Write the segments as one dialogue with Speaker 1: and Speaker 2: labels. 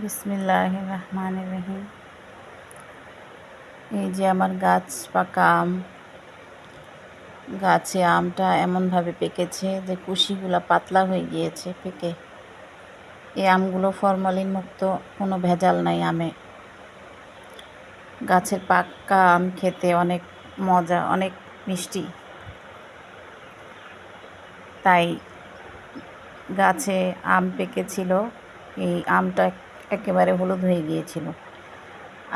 Speaker 1: বিসমিল্লাহির রহমানির রহিম। এই যে আমার গাছ পাকা আম, গাছে আমটা এমনভাবে পেকেছে যে কুশিগুলো পাতলা হয়ে গিয়েছে পেকে। এই আমগুলো ফরমালিন মুক্ত, কোনো ভেজাল নাই আমে। গাছের পাকা আম খেতে অনেক মজা, অনেক মিষ্টি। তাই গাছে আম পেকেছিল, এই আমটা একেবারে হলুদ হয়ে গিয়েছিল।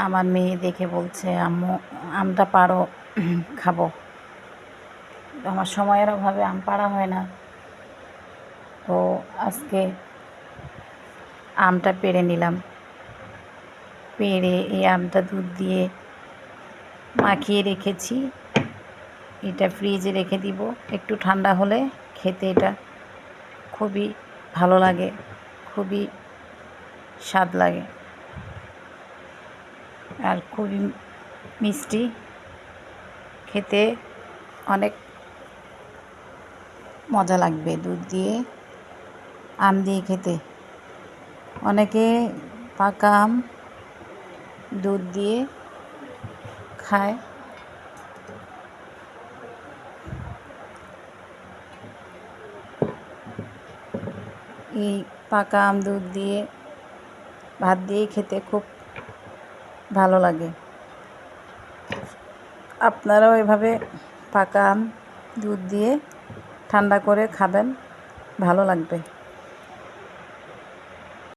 Speaker 1: আমার মেয়ে দেখে বলছে, আম্মু আমটা পাড়ো, খাবো। আমার সময়ের অভাবে আম পাড়া হয় না, তো আজকে আমটা পেড়ে নিলাম। পেড়ে এই আমটা দুধ দিয়ে মাখিয়ে রেখেছি। এটা ফ্রিজে রেখে দিব, একটু ঠান্ডা হলে খেতে এটা খুবই ভালো লাগে, খুবই স্বাদ লাগে আর খুবই মিষ্টি, খেতে অনেক মজা লাগবে। দুধ দিয়ে আম দিয়ে খেতে, অনেকে পাকা আম দুধ দিয়ে খায়। এই পাকা আম দুধ দিয়ে ভাত দিয়ে খেতে খুব ভালো লাগে। আপনারাও এভাবে পাকা আম দুধ দিয়ে ঠান্ডা করে খাবেন, ভালো লাগবে।